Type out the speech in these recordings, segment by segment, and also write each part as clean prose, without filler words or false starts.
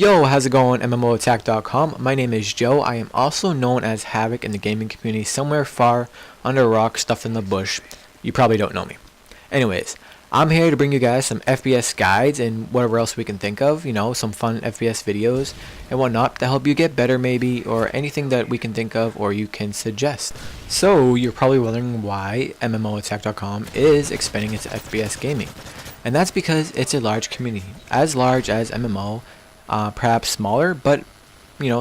Yo, how's it going? MMOattack.com. My name is Joe. I am also known as Havoc in the gaming community, somewhere far under a rock stuffed in the bush. You probably don't know me. Anyways, I'm here to bring you guys some FPS guides and whatever else we can think of, some fun FPS videos and whatnot to help you get better maybe, or anything that we can think of or you can suggest. So, you're probably wondering why MMOattack.com is expanding its FPS gaming. And that's because it's a large community, as large as MMO. Perhaps smaller, but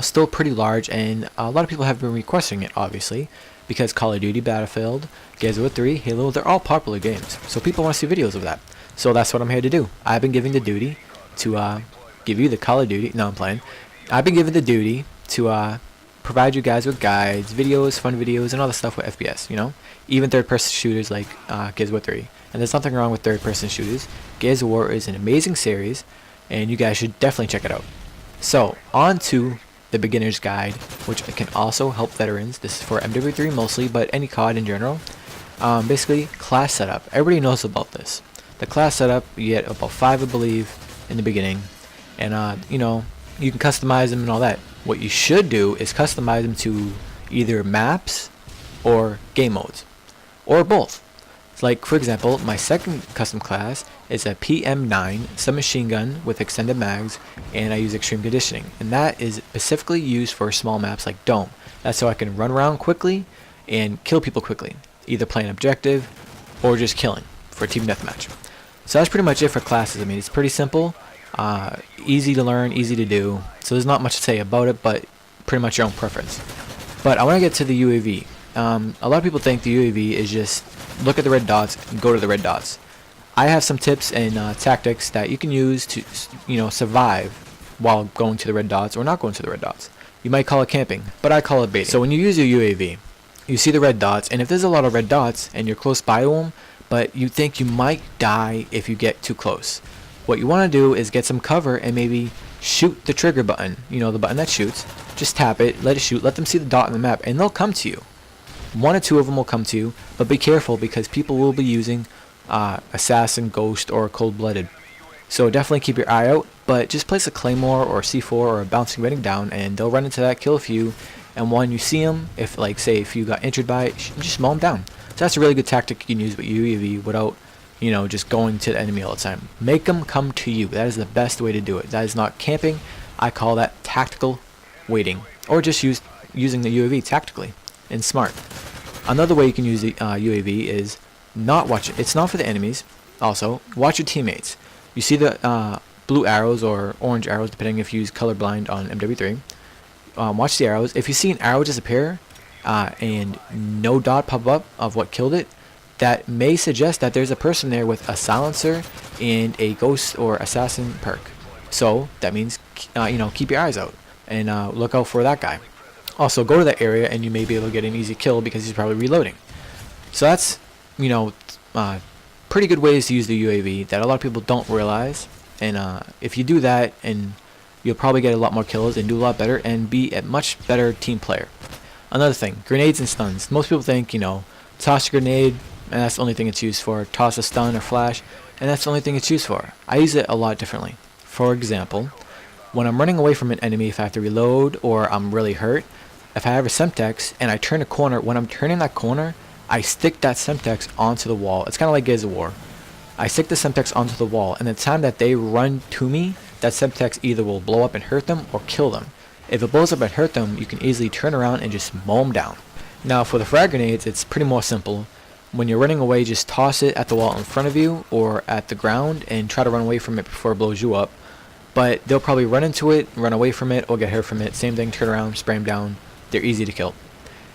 still pretty large, and a lot of people have been requesting it, obviously, because Call of Duty, Battlefield, Gears of War 3, Halo, they're all popular games, so people want to see videos of that. So that's what I'm here to do. I've been given the duty to give you the Call of Duty. No, I'm playing. I've been given the duty to provide you guys with guides, videos, fun videos, and all the stuff with FPS. Even third-person shooters like Gears of War 3. And there's nothing wrong with third-person shooters. Gears of War is an amazing series, and you guys should definitely check it out. So, on to the beginner's guide, which can also help veterans. This is for MW3 mostly, but any COD in general. Basically, class setup. Everybody knows about this. The class setup, you get about 5, I believe, in the beginning. And, you can customize them and all that. What you should do is customize them to either maps or game modes. Or both. Like, for example, my second custom class is a PM9 submachine gun with extended mags, and I use extreme conditioning, and that is specifically used for small maps like Dome. That's so I can run around quickly and kill people quickly, either playing objective or just killing for a team deathmatch. So that's pretty much it for classes. I mean, it's pretty simple, easy to learn, easy to do, so there's not much to say about it, but pretty much your own preference. But I want to get to the UAV. A lot of people think the UAV is just look at the red dots and go to the red dots. I have some tips and tactics that you can use to survive while going to the red dots or not going to the red dots. You might call it camping, but I call it baiting. So when you use your UAV, you see the red dots, and if there's a lot of red dots and you're close by to them, but you think you might die if you get too close, what you want to do is get some cover and maybe shoot the trigger button, the button that shoots. Just tap it, let it shoot, let them see the dot on the map, and they'll come to you. 1 or 2 of them will come to you, but be careful because people will be using Assassin, Ghost, or Cold-Blooded. So definitely keep your eye out, but just place a Claymore or C4 or a bouncing rating down, and they'll run into that, kill a few, and when you see them, if you got injured by it, just mow them down. So that's a really good tactic you can use with UAV without, just going to the enemy all the time. Make them come to you. That is the best way to do it. That is not camping. I call that tactical waiting, or just using the UAV tactically and smart. Another way you can use the UAV is not watch it. It's not for the enemies. Also, watch your teammates. You see the blue arrows or orange arrows, depending if you use colorblind on MW3. Watch the arrows. If you see an arrow disappear and no dot pop up of what killed it, that may suggest that there's a person there with a silencer and a ghost or assassin perk. So that means keep your eyes out and look out for that guy. Also, go to that area and you may be able to get an easy kill because he's probably reloading. So that's, pretty good ways to use the UAV that a lot of people don't realize. And if you do that, and you'll probably get a lot more kills and do a lot better and be a much better team player. Another thing, grenades and stuns. Most people think, toss a grenade and that's the only thing it's used for. Toss a stun or flash and that's the only thing it's used for. I use it a lot differently. For example, when I'm running away from an enemy, if I have to reload or I'm really hurt, if I have a Semtex and I turn a corner, when I'm turning that corner, I stick that Semtex onto the wall. It's kind of like Gears of War. I stick the Semtex onto the wall, and the time that they run to me, that Semtex either will blow up and hurt them or kill them. If it blows up and hurt them, you can easily turn around and just mow them down. Now for the frag grenades, it's pretty more simple. When you're running away, just toss it at the wall in front of you or at the ground and try to run away from it before it blows you up. But they'll probably run into it, run away from it, or get hurt from it. Same thing, turn around, spray them down. They're easy to kill.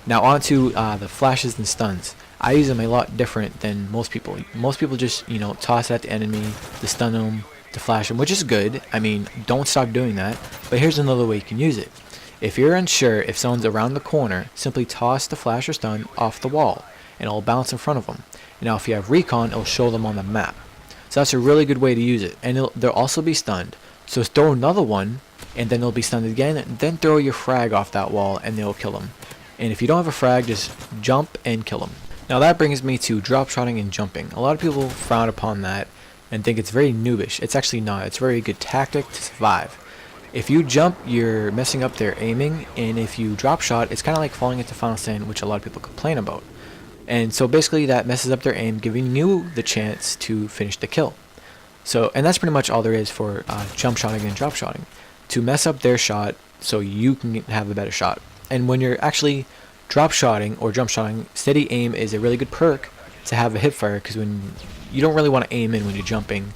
Now on to the flashes and stuns. I use them a lot different than most people. Most people just, toss at the enemy, to stun them, to flash them, which is good. I mean, don't stop doing that. But here's another way you can use it. If you're unsure if someone's around the corner, simply toss the flash or stun off the wall, and it'll bounce in front of them. Now if you have recon, it'll show them on the map. So that's a really good way to use it. And they'll also be stunned. So throw another one, and then they'll be stunned again, and then throw your frag off that wall, and they'll kill them. And if you don't have a frag, just jump and kill them. Now that brings me to drop shotting and jumping. A lot of people frown upon that and think it's very noobish. It's actually not. It's a very good tactic to survive. If you jump, you're messing up their aiming, and if you drop shot, it's kind of like falling into Final Stand, which a lot of people complain about. And so basically that messes up their aim, giving you the chance to finish the kill. So, and that's pretty much all there is for jump shotting and drop shotting, to mess up their shot so you can have a better shot. And when you're actually drop shotting or jump shotting, steady aim is a really good perk to have a hip fire, because when you don't really want to aim in when you're jumping,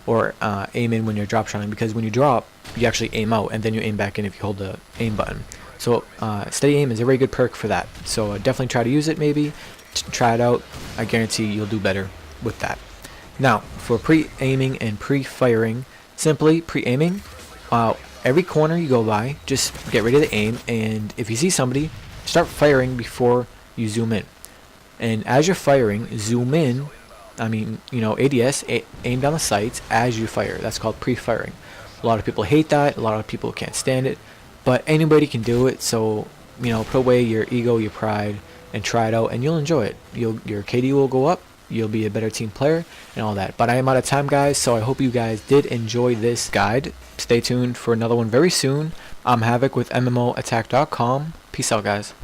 or aim in when you're drop shotting, because when you drop, you actually aim out and then you aim back in if you hold the aim button. So steady aim is a very good perk for that. So definitely try to use it, maybe try it out. I guarantee you'll do better with that. Now for pre-aiming and pre-firing, simply pre-aiming, every corner you go by, just get ready to aim, and if you see somebody, start firing before you zoom in. And as you're firing, zoom in. I mean, ADS, aim down the sights as you fire. That's called pre-firing. A lot of people hate that. A lot of people can't stand it. But anybody can do it. So, put away your ego, your pride, and try it out, and you'll enjoy it. Your KD will go up. You'll be a better team player and all that. But I am out of time, guys. So I hope you guys did enjoy this guide. Stay tuned for another one very soon. I'm Havoc with MMOattack.com. Peace out, guys.